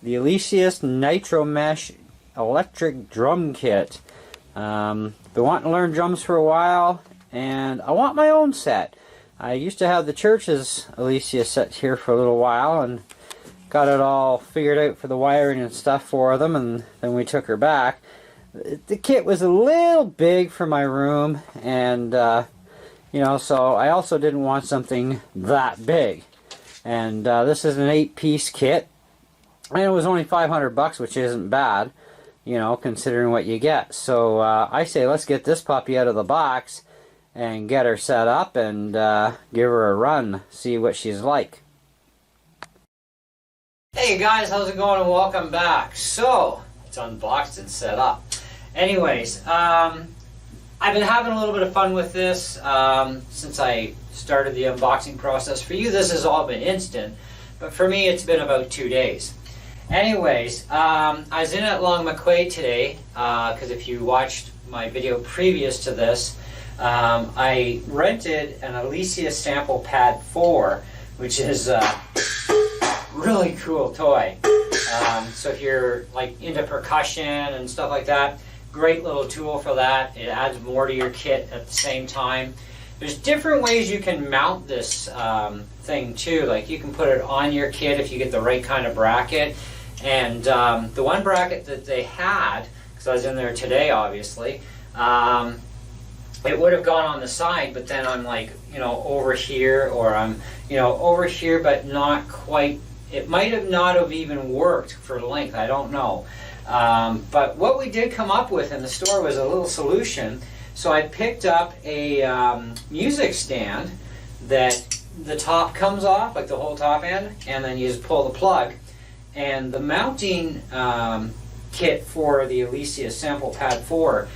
the Alesis Nitro Mesh electric drum kit. Been wanting to learn drums for a while, and I want my own set. I used to have the church's Alesis set here for a little while and got it all figured out for the wiring and stuff for them, and then we took her back. The kit was a little big for my room, and you know, so I also didn't want something that big. And this is an 8-piece kit, and it was only 500 bucks, which isn't bad, you know, considering what you get. So I say let's get this puppy out of the box and get her set up and give her a run, see what she's like. Hey guys, how's it going, and welcome back. So it's unboxed and set up. Anyways, I've been having a little bit of fun with this since I started the unboxing process. For you, this has all been instant, but for me, it's been about 2 days. Anyways, I was in at Long McQuaid today, because if you watched my video previous to this, I rented an Alesis Sample Pad 4, which is a really cool toy. So if you're like into percussion and stuff like that, great little tool for that. It adds more to your kit at the same time. There's different ways you can mount this thing too. Like you can put it on your kit if you get the right kind of bracket. And the one bracket that they had, because I was in there today obviously, it would have gone on the side, but then I'm like, you know, over here, or I'm, you know, over here, but not quite. It might have not have even worked for length, I don't know. But what we did come up with in the store was a little solution. So I picked up a music stand that the top comes off, like the whole top end, and then you just pull the plug. And the mounting kit for the Alesis Sample Pad 4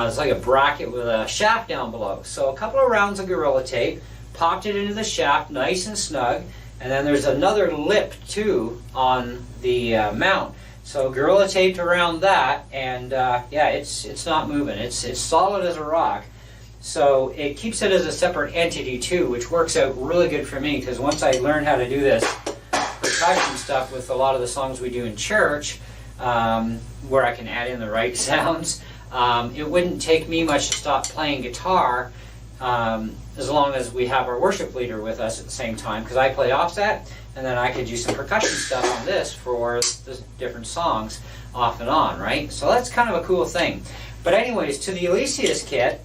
is like a bracket with a shaft down below. So a couple of rounds of Gorilla Tape, popped it into the shaft nice and snug, and then there's another lip too on the mount. So Gorilla Taped around that, and yeah, it's not moving. It's solid as a rock. So it keeps it as a separate entity too, which works out really good for me, because once I learned how to do this percussion stuff with a lot of the songs we do in church, where I can add in the right sounds, it wouldn't take me much to stop playing guitar, as long as we have our worship leader with us at the same time, because I play offset, and then I could do some percussion stuff on this for the different songs off and on, right? So that's kind of a cool thing. But anyways, to the Alesis kit,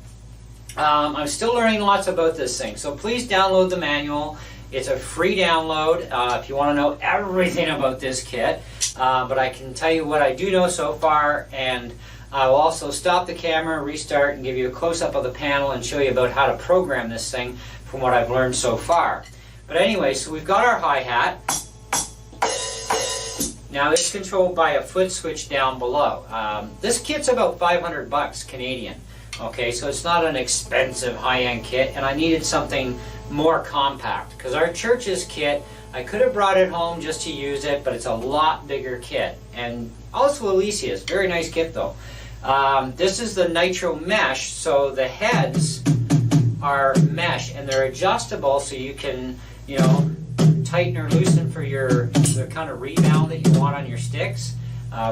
I'm still learning lots about this thing, so please download the manual. It's a free download if you want to know everything about this kit, but I can tell you what I do know so far, and I will also stop the camera, restart, and give you a close-up of the panel and show you about how to program this thing from what I've learned so far. But anyway, so we've got our hi-hat. Now it's controlled by a foot switch down below. This kit's about 500 bucks Canadian. Okay, so it's not an expensive high-end kit, and I needed something more compact, because our church's kit, I could have brought it home just to use it, but it's a lot bigger kit. And also Alesis, very nice kit though. This is the Nitro Mesh, so the heads are mesh, and they're adjustable, so you can, you know, tighten or loosen for the kind of rebound that you want on your sticks,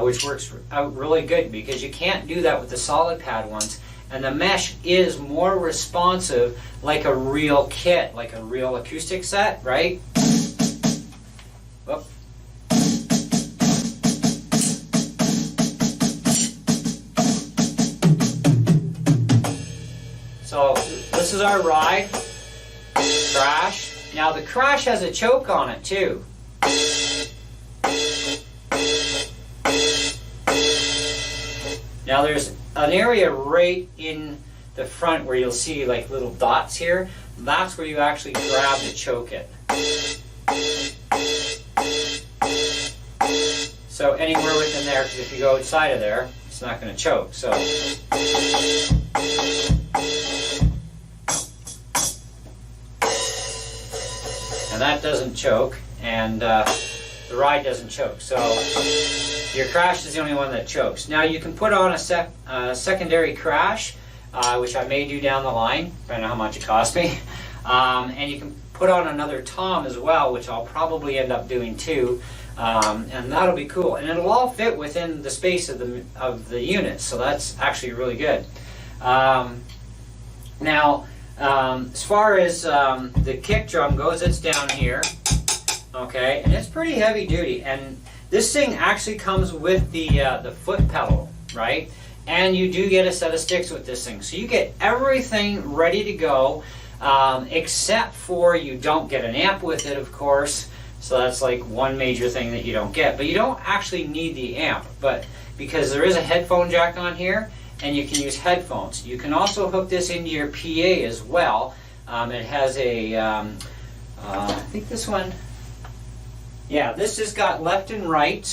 which works out really good, because you can't do that with the solid pad ones. And the mesh is more responsive, like a real kit, like a real acoustic set, right? Whoop. So this is our ride, crash. Now the crash has a choke on it too. Now there's an area right in the front where you'll see like little dots here. That's where you actually grab to choke it. So anywhere within there, because if you go outside of there, it's not going to choke. So and that doesn't choke, and the ride doesn't choke. So your crash is the only one that chokes. Now you can put on a secondary crash, which I may do down the line, depending on how much it costs me. And you can put on another tom as well, which I'll probably end up doing too. and that'll be cool. And it'll all fit within the space of the unit, so that's actually really good. Now, as far as the kick drum goes, it's down here, okay, and it's pretty heavy duty. And this thing actually comes with the foot pedal, right? And you do get a set of sticks with this thing, so you get everything ready to go, except for you don't get an amp with it, of course. So that's like one major thing that you don't get. But you don't actually need the amp, but because there is a headphone jack on here, and you can use headphones. You can also hook this into your PA as well. It has a, I think this one, yeah, this has got left and right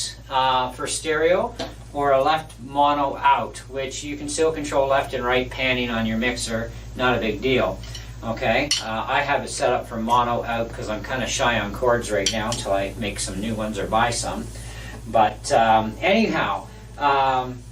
for stereo, or a left mono out, which you can still control left and right panning on your mixer, not a big deal. Okay, I have it set up for mono out because I'm kind of shy on chords right now until I make some new ones or buy some. But anyhow, I'm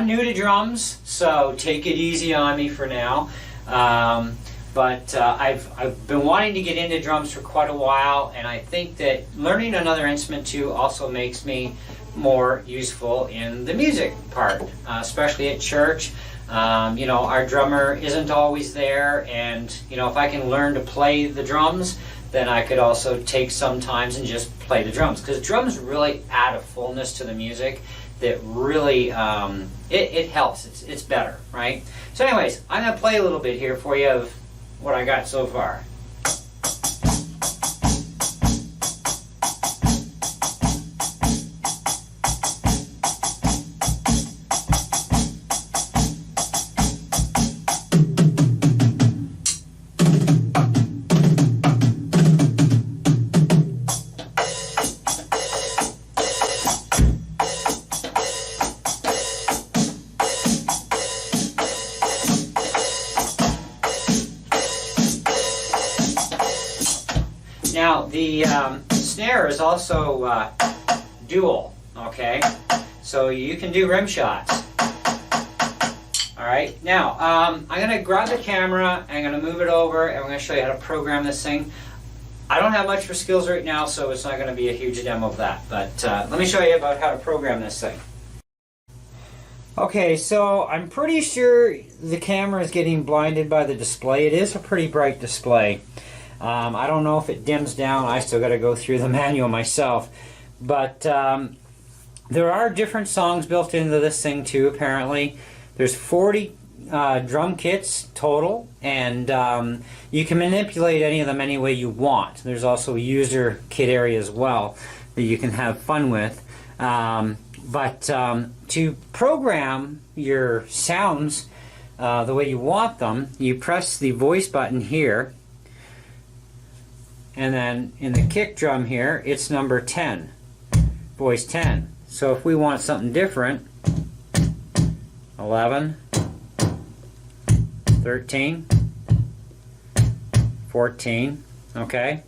new to drums, so take it easy on me for now. But I've been wanting to get into drums for quite a while, and I think that learning another instrument too also makes me more useful in the music part, especially at church. You know, our drummer isn't always there, and you know, if I can learn to play the drums, then I could also take some times and just play the drums, because drums really add a fullness to the music that really it helps. It's better, right? So anyways, I'm going to play a little bit here for you of what I got so far. Now, the snare is also dual, okay? So you can do rim shots. Alright, now, I'm going to grab the camera, I'm going to move it over, and I'm going to show you how to program this thing. I don't have much for skills right now, so it's not going to be a huge demo of that, but let me show you about how to program this thing. Okay, so I'm pretty sure the camera is getting blinded by the display. It is a pretty bright display. I don't know if it dims down. I still got to go through the manual myself. But there are different songs built into this thing too, apparently. There's 40 drum kits total, and you can manipulate any of them any way you want. There's also a user kit area as well that you can have fun with. But to program your sounds the way you want them, you press the voice button here. And then in the kick drum here, it's number 10, voice 10. So if we want something different, 11, 13, 14, okay?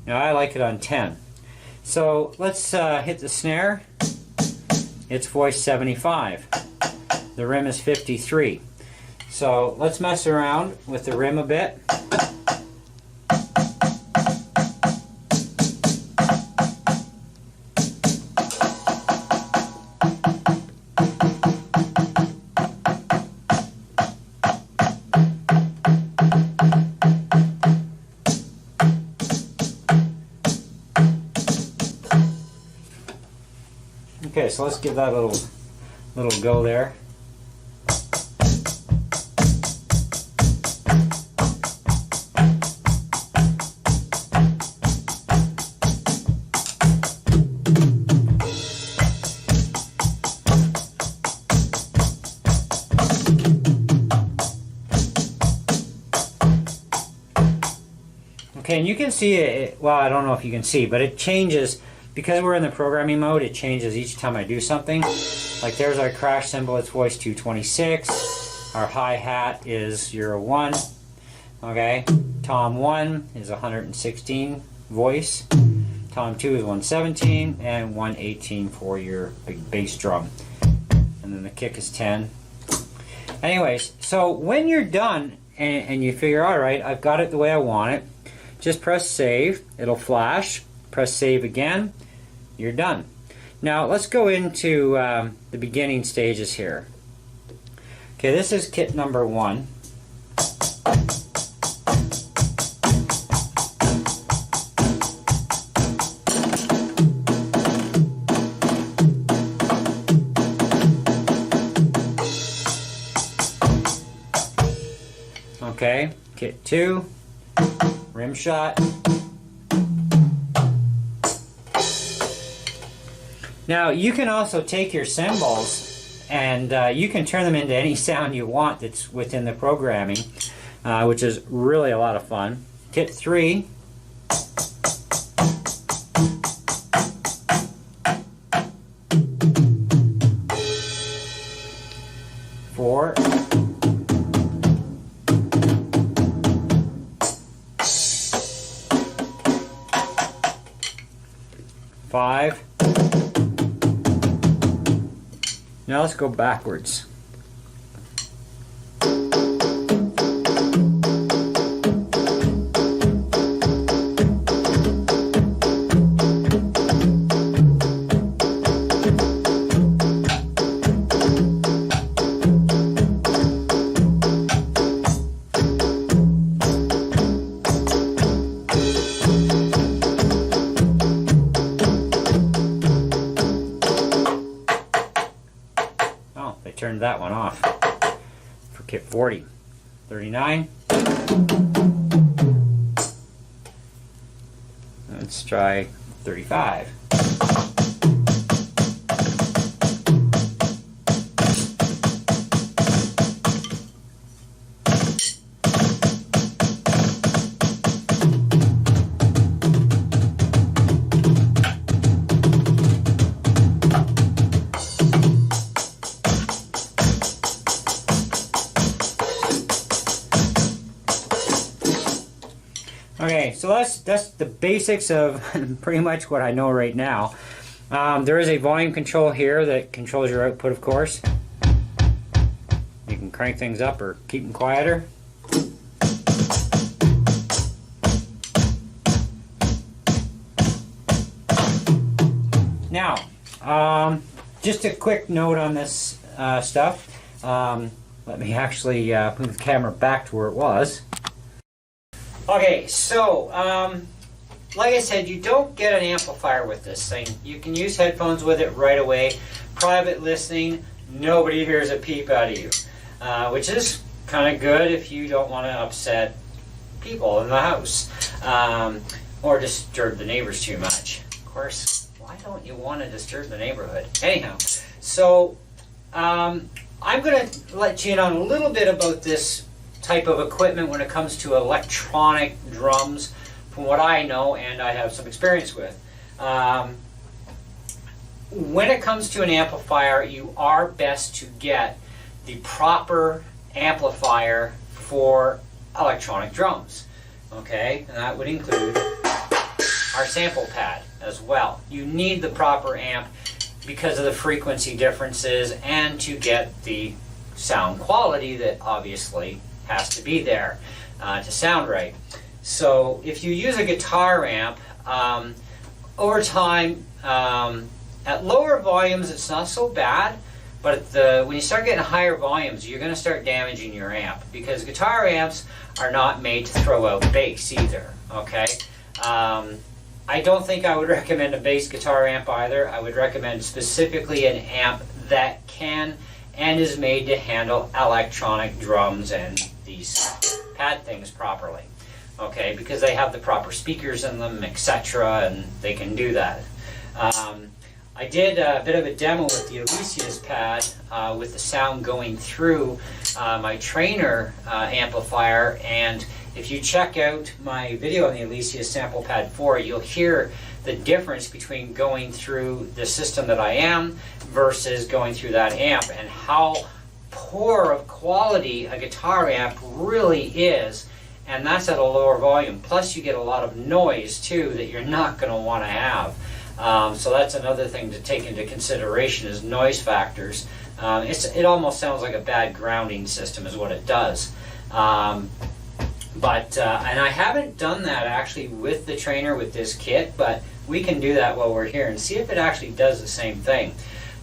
Now I like it on 10. So let's hit the snare. It's voice 75. The rim is 53. So let's mess around with the rim a bit. Okay, so let's give that a little go there. Okay, and you can see it, well, I don't know if you can see, but it changes. Because we're in the programming mode, it changes each time I do something. Like there's our crash cymbal, it's voice 226. Our hi-hat is 01. Okay, tom 1 is 116 voice. Tom 2 is 117, and 118 for your big bass drum. And then the kick is 10. Anyways, so when you're done and you figure, alright, I've got it the way I want it, just press save. It'll flash. Press save again. You're done. Now let's go into the beginning stages here. Okay, this is kit number 1. Okay, kit 2, rim shot. Now you can also take your cymbals and you can turn them into any sound you want that's within the programming, which is really a lot of fun. Kit 3. Four. 5. Now let's go backwards. Turned that one off for kit 40. 39. Let's try 35. Okay, so that's the basics of pretty much what I know right now. There is a volume control here that controls your output, of course. You can crank things up or keep them quieter. Now, just a quick note on this stuff. Let me actually move the camera back to where it was. Okay, so like I said, you don't get an amplifier with this thing. You can use headphones with it right away. Private listening, nobody hears a peep out of you, which is kind of good if you don't want to upset people in the house or disturb the neighbors too much. Of course, why don't you want to disturb the neighborhood? Anyhow, so I'm going to let you in on a little bit about this type of equipment when it comes to electronic drums, from what I know and I have some experience with. When it comes to an amplifier, you are best to get the proper amplifier for electronic drums. Okay, and that would include our sample pad as well. You need the proper amp because of the frequency differences and to get the sound quality that obviously has to be there to sound right. So if you use a guitar amp, over time, at lower volumes it's not so bad, but when you start getting higher volumes, you're going to start damaging your amp, because guitar amps are not made to throw out bass either. Okay, I don't think I would recommend a bass guitar amp either. I would recommend specifically an amp that can and is made to handle electronic drums and these pad things properly. Okay, because they have the proper speakers in them, etc., and they can do that. I did a bit of a demo with the Alesis pad with the sound going through my trainer amplifier, and if you check out my video on the Alesis Sample Pad 4, you'll hear the difference between going through the system that I am versus going through that amp, and how poor of quality a guitar amp really is, and that's at a lower volume. Plus you get a lot of noise too that you're not going to want to have. So that's another thing to take into consideration, is noise factors. It almost sounds like a bad grounding system is what it does. But, and I haven't done that actually with the trainer with this kit, but we can do that while we're here and see if it actually does the same thing.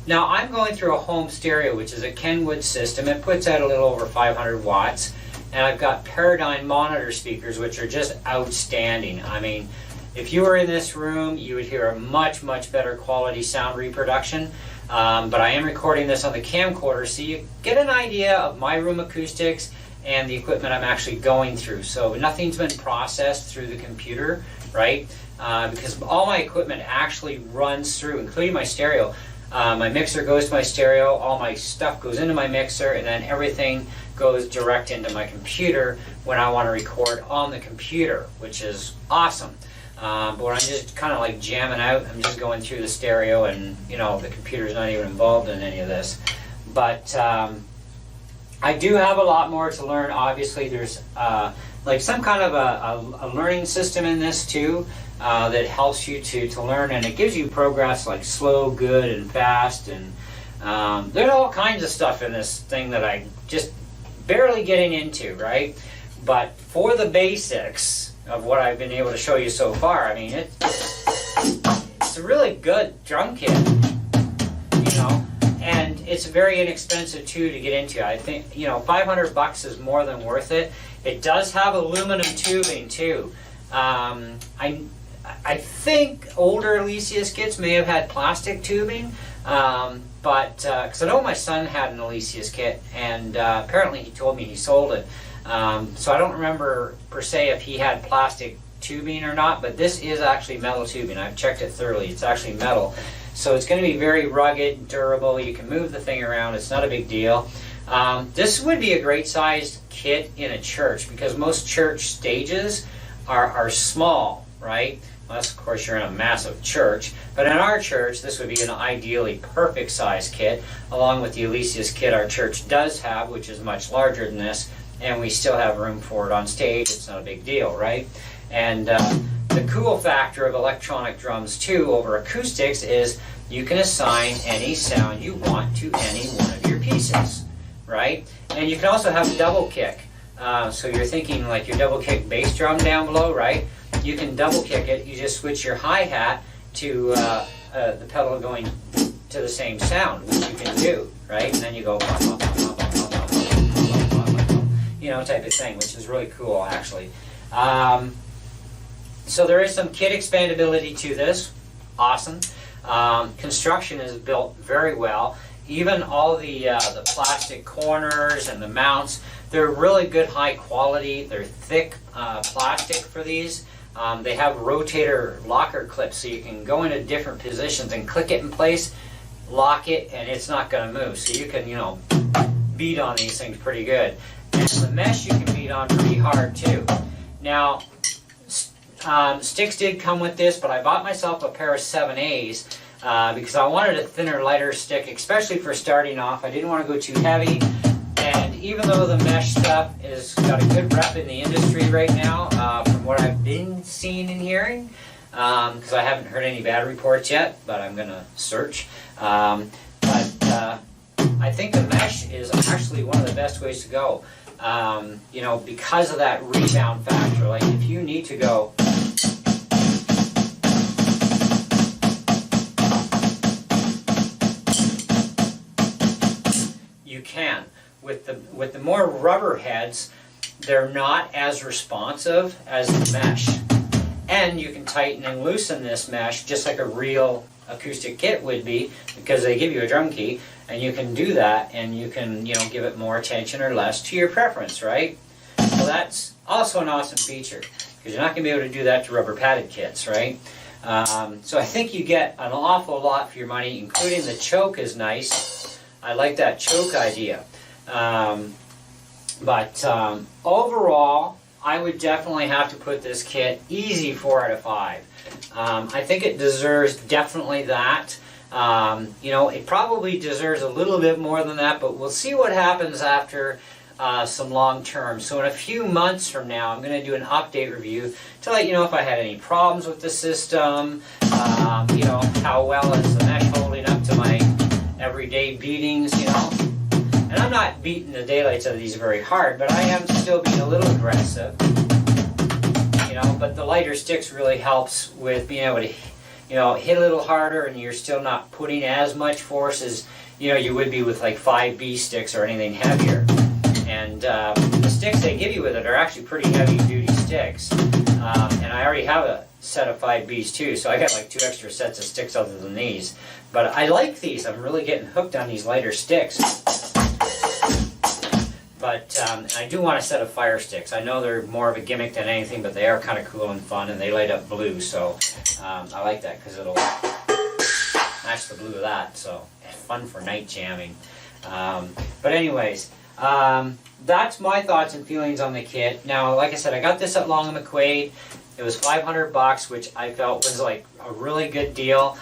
Now I'm going through a home stereo, which is a Kenwood system. It puts out a little over 500 watts. And I've got Paradigm monitor speakers, which are just outstanding. I mean, if you were in this room, you would hear a much, much better quality sound reproduction. But I am recording this on the camcorder, so you get an idea of my room acoustics and the equipment I'm actually going through. So nothing's been processed through the computer, right? Because all my equipment actually runs through, including my stereo. My mixer goes to my stereo, all my stuff goes into my mixer, and then everything goes direct into my computer when I want to record on the computer, which is awesome. But when I'm just kind of like jamming out, I'm just going through the stereo, and you know, the computer's not even involved in any of this. But I do have a lot more to learn. Obviously, there's like some kind of a learning system in this too, that helps you to learn, and it gives you progress like slow, good, and fast, and there's all kinds of stuff in this thing that I just barely getting into, right? But for the basics of what I've been able to show you so far, I mean, it's a really good drum kit, you know, and it's very inexpensive too to get into. I think, you know, $500 is more than worth it. It does have aluminum tubing too. I think older Alesis kits may have had plastic tubing, but because I know my son had an Alesis kit, and apparently he told me he sold it. So I don't remember per se if he had plastic tubing or not, but this is actually metal tubing. I've checked it thoroughly. It's actually metal. So it's going to be very rugged, durable. You can move the thing around. It's not a big deal. This would be a great sized kit in a church, because most church stages are small, right? Unless, of course, you're in a massive church. But in our church, this would be an ideally perfect size kit, along with the Alesis kit our church does have, which is much larger than this, and we still have room for it on stage. It's not a big deal, right? And the cool factor of electronic drums, too, over acoustics is you can assign any sound you want to any one of your pieces, right? And you can also have double kick. So you're thinking like your double kick bass drum down below, right? You can double kick it. You just switch your hi-hat to the pedal going to the same sound, which you can do, right? And then you go, you know, type of thing, which is really cool, actually. So there is some kit expandability to this. Awesome. Construction is built very well. Even all the plastic corners and the mounts, they're really good, high quality. They're thick plastic for these. They have rotator locker clips, so you can go into different positions and click it in place, lock it, and it's not going to move. So you can, you know, beat on these things pretty good. And the mesh you can beat on pretty hard too. Now, sticks did come with this, but I bought myself a pair of 7As because I wanted a thinner, lighter stick, especially for starting off. I didn't want to go too heavy. And even though the mesh stuff has got a good rep in the industry right now, from what I've been seeing and hearing, because I haven't heard any bad reports yet, but I'm going to search. I think the mesh is actually one of the best ways to go. You know, because of that rebound factor. Like if you need to go, you can. With the more rubber heads, they're not as responsive as the mesh. And you can tighten and loosen this mesh just like a real acoustic kit would be, because they give you a drum key, and you can do that, and you can, you know, give it more attention or less to your preference, right? So that's also an awesome feature, because you're not going to be able to do that to rubber padded kits, right? So I think you get an awful lot for your money, including the choke is nice. I like that choke idea. Overall, I would definitely have to put this kit easy 4 out of 5. I think it deserves definitely that. You know, it probably deserves a little bit more than that, but we'll see what happens after some long term. So in a few months from now, I'm going to do an update review to let you know if I had any problems with the system, you know, how well is the mesh holding up to my everyday beatings, you know. And I'm not beating the daylights out of these very hard, but I am still being a little aggressive. You know, but the lighter sticks really helps with being able to, you know, hit a little harder, and you're still not putting as much force as, you know, you would be with like 5B sticks or anything heavier. And the sticks they give you with it are actually pretty heavy duty sticks. And I already have a set of 5Bs too, so I got like 2 extra sets of sticks other than these. But I like these. I'm really getting hooked on these lighter sticks. But I do want a set of fire sticks. I know they're more of a gimmick than anything, but they are kind of cool and fun, and they light up blue, so I like that because it'll match the blue of that, so fun for night jamming. But anyways, that's my thoughts and feelings on the kit. Now, like I said, I got this at Long & McQuaid. It was $500, which I felt was like a really good deal.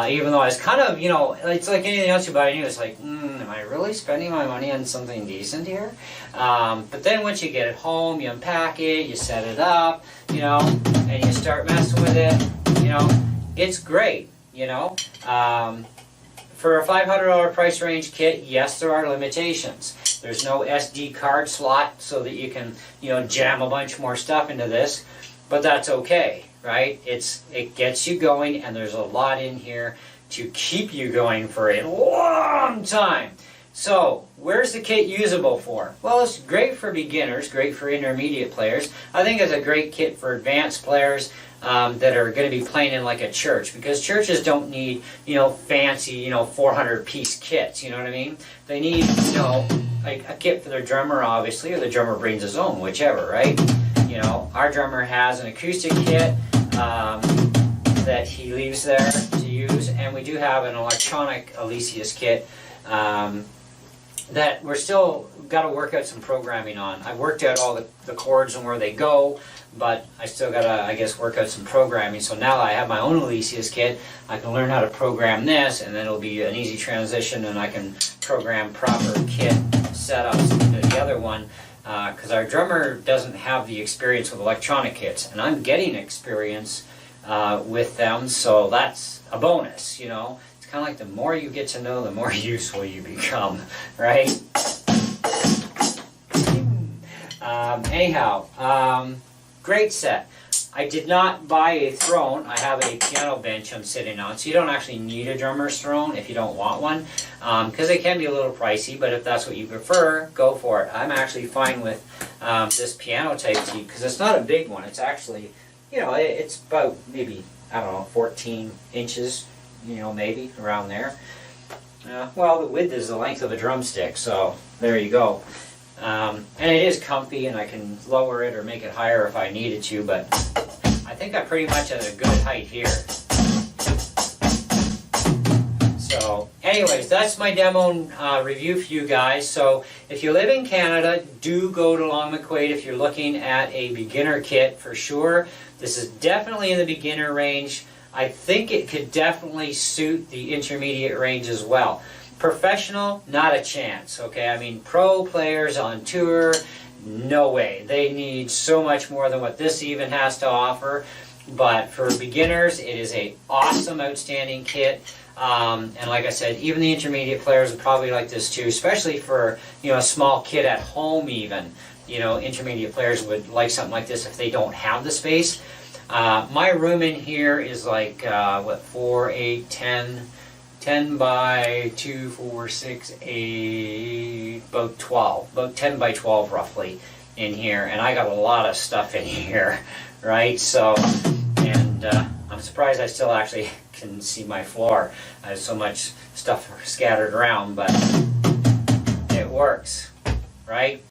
Even though I was kind of, you know, it's like anything else you buy new, it's like, am I really spending my money on something decent here? But then once you get it home, you unpack it, you set it up, you know, and you start messing with it, you know, it's great, you know. For a $500 price range kit, yes, there are limitations. There's no SD card slot so that you can, you know, jam a bunch more stuff into this, but that's okay, right? It gets you going, and there's a lot in here to keep you going for a long time. So, where's the kit usable for? Well, it's great for beginners, great for intermediate players. I think it's a great kit for advanced players that are going to be playing in like a church, because churches don't need, you know, fancy, you know, 400-piece kits, you know what I mean? They need, you know, like a kit for their drummer, obviously, or the drummer brings his own, whichever, right? You know, our drummer has an acoustic kit that he leaves there to use, and we do have an electronic Alesis kit that we're still got to work out some programming on. I've worked out all the chords and where they go, but I still got to, I guess, work out some programming. So now that I have my own Alesis kit, I can learn how to program this, and then it'll be an easy transition, and I can program proper kit setups into the other one, because our drummer doesn't have the experience with electronic kits, and I'm getting experience with them, so that's a bonus, you know. It's kind of like the more you get to know, the more useful you become, right? Anyhow, great set. I did not buy a throne. I have a piano bench I'm sitting on, so you don't actually need a drummer's throne if you don't want one, because they can be a little pricey, but if that's what you prefer, go for it. I'm actually fine with this piano type seat, because it's not a big one. It's actually, you know, it's about maybe, I don't know, 14 inches, you know, maybe around there. Well, the width is the length of a drumstick, so there you go. And it is comfy, and I can lower it or make it higher if I needed to, but I think I'm pretty much at a good height here. So, anyways, that's my demo review for you guys. So, if you live in Canada, do go to Long McQuaid if you're looking at a beginner kit for sure. This is definitely in the beginner range. I think it could definitely suit the intermediate range as well. Professional, not a chance, okay? I mean, pro players on tour, no way. They need so much more than what this even has to offer. But for beginners, it is an awesome, outstanding kit. And like I said, even the intermediate players would probably like this too, especially for, you know, a small kit at home even. You know, intermediate players would like something like this if they don't have the space. My room in here is like, 4, 8, 10 by 2, 4, 6, 8, about 12, about 10 by 12 roughly in here, and I got a lot of stuff in here, right? So, and I'm surprised I still actually can see my floor. I have so much stuff scattered around, but it works, right?